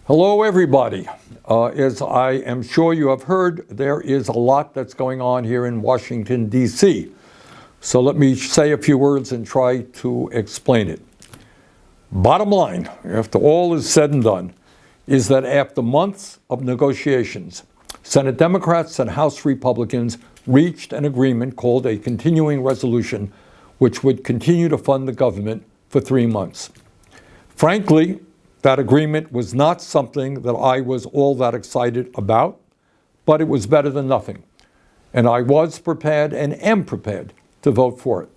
Hello, everybody. As I am sure you have heard, there is a lot that's going on here in Washington, D.C. So let me say a few words and try to explain it. Bottom line, after all is said and done, is that after months of negotiations, Senate Democrats and House Republicans reached an agreement called a continuing resolution, which would continue to fund the government for 3 months. Frankly, that agreement was not something that I was all that excited about, but it was better than nothing. And I was prepared and am prepared to vote for it.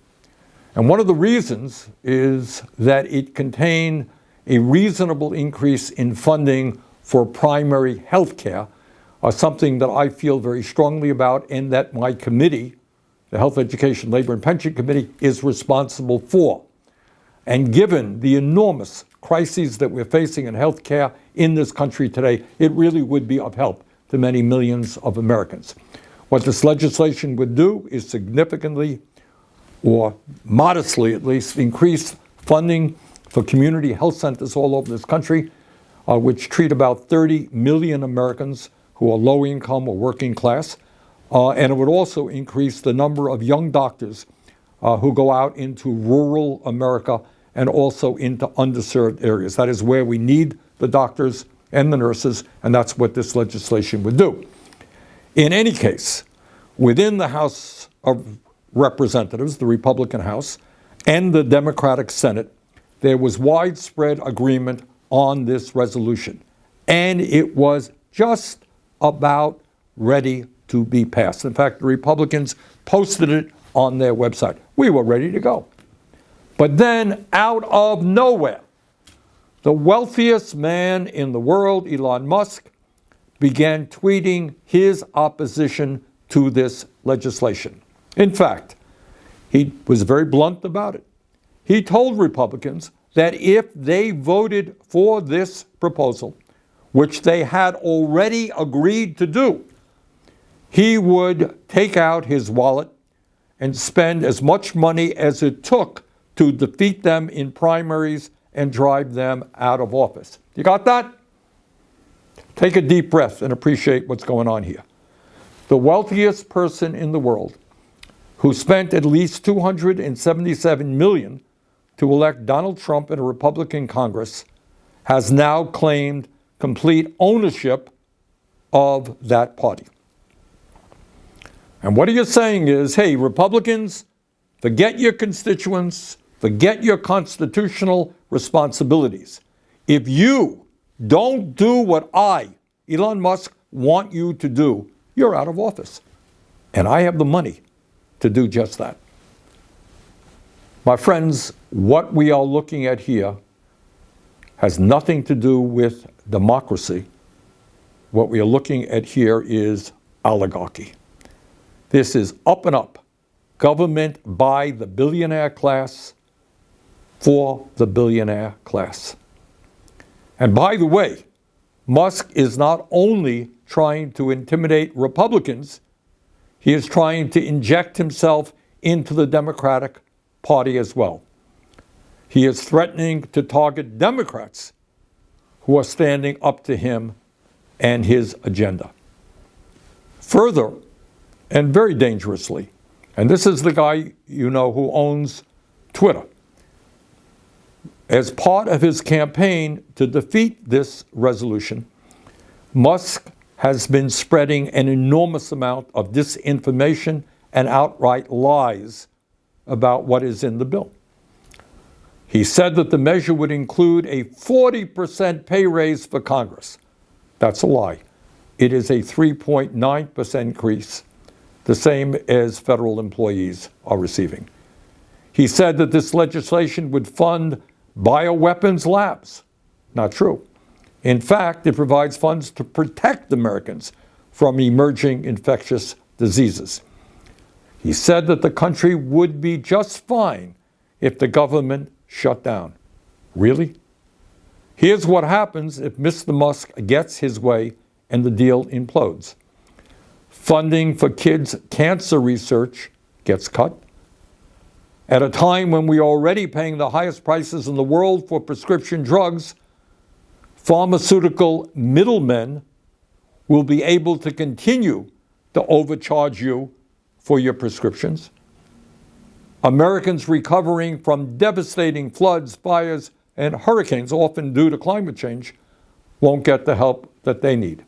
And one of the reasons is that it contained a reasonable increase in funding for primary health care, something that I feel very strongly about and that my committee, the Health, Education, Labor, and Pension Committee, is responsible for. And given the enormous crises that we're facing in health care in this country today, it really would be of help to many millions of Americans. What this legislation would do is significantly, or modestly at least, increase funding for community health centers all over this country, which treat about 30 million Americans who are low income or working class. And it would also increase the number of young doctors who go out into rural America and also into underserved areas. That is where we need the doctors and the nurses, and that's what this legislation would do. In any case, within the House of Representatives, the Republican House, and the Democratic Senate, there was widespread agreement on this resolution, and it was just about ready to be passed. In fact, the Republicans posted it on their website. We were ready to go. But then, out of nowhere, the wealthiest man in the world, Elon Musk, began tweeting his opposition to this legislation. In fact, he was very blunt about it. He told Republicans that if they voted for this proposal, which they had already agreed to do, he would take out his wallet and spend as much money as it took to defeat them in primaries and drive them out of office. You got that? Take a deep breath and appreciate what's going on here. The wealthiest person in the world, who spent at least $277 million to elect Donald Trump in a Republican Congress, has now claimed complete ownership of that party. And what he is saying is, hey, Republicans, forget your constituents, forget your constitutional responsibilities. If you don't do what I, Elon Musk, want you to do, you're out of office. And I have the money to do just that. My friends, what we are looking at here has nothing to do with democracy. What we are looking at here is oligarchy. This is up and up. Government by the billionaire class for the billionaire class. And by the way, Musk is not only trying to intimidate Republicans, he is trying to inject himself into the Democratic Party as well. He is threatening to target Democrats who are standing up to him and his agenda. Further, and very dangerously, and this is the guy you know who owns Twitter, as part of his campaign to defeat this resolution, Musk has been spreading an enormous amount of disinformation and outright lies about what is in the bill. He said that the measure would include a 40% pay raise for Congress. That's a lie. It is a 3.9% increase, the same as federal employees are receiving. He said that this legislation would fund bioweapons labs. Not true. In fact, it provides funds to protect Americans from emerging infectious diseases. He said that the country would be just fine if the government shut down. Really? Here's what happens if Mr. Musk gets his way and the deal implodes. Funding for kids' cancer research gets cut. At a time when we are already paying the highest prices in the world for prescription drugs, Pharmaceutical middlemen will be able to continue to overcharge you for your prescriptions. Americans recovering from devastating floods, fires, and hurricanes, often due to climate change, won't get the help that they need.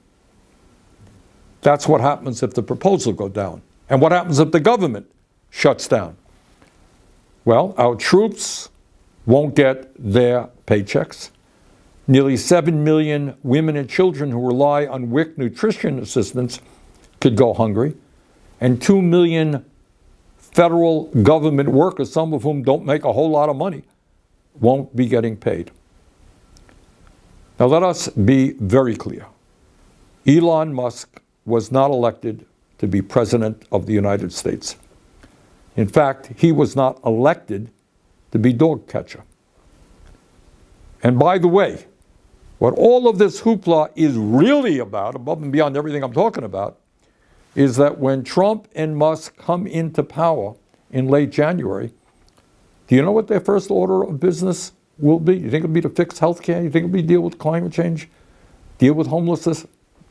That's what happens if the proposal goes down. And what happens if the government shuts down? Well, our troops won't get their paychecks. Nearly 7 million women and children who rely on WIC nutrition assistance could go hungry. And 2 million federal government workers, some of whom don't make a whole lot of money, won't be getting paid. Now let us be very clear. Elon Musk was not elected to be president of the United States. In fact, he was not elected to be dog catcher. And by the way, what all of this hoopla is really about, above and beyond everything I'm talking about, is that when Trump and Musk come into power in late January, do you know what their first order of business will be? You think it'll be to fix healthcare? You think it'll be deal with climate change? Deal with homelessness?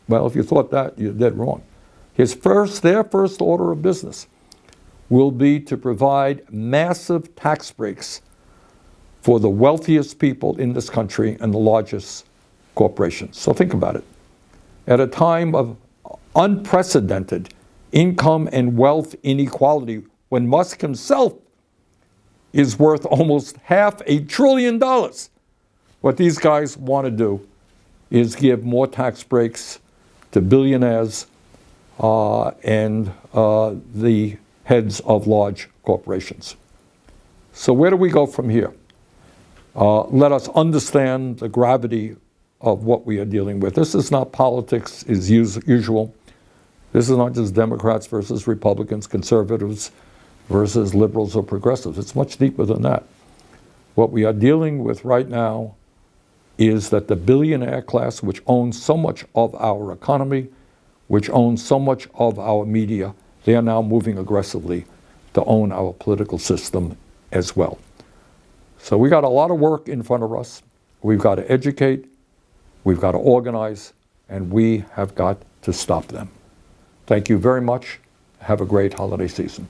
Well, if you thought that, you're dead wrong. Their first order of business will be to provide massive tax breaks for the wealthiest people in this country and the largest corporations. So think about it. At a time of unprecedented income and wealth inequality, when Musk himself is worth almost $500 billion, what these guys want to do is give more tax breaks to billionaires and the heads of large corporations. So where do we go from here? Let us understand the gravity of what we are dealing with. This is not politics as usual. This is not just Democrats versus Republicans, conservatives versus liberals or progressives. It's much deeper than that. What we are dealing with right now is that the billionaire class, which owns so much of our economy, which owns so much of our media, they are now moving aggressively to own our political system as well. So we got a lot of work in front of us. We've got to educate, we've got to organize, and we have got to stop them. Thank you very much. Have a great holiday season.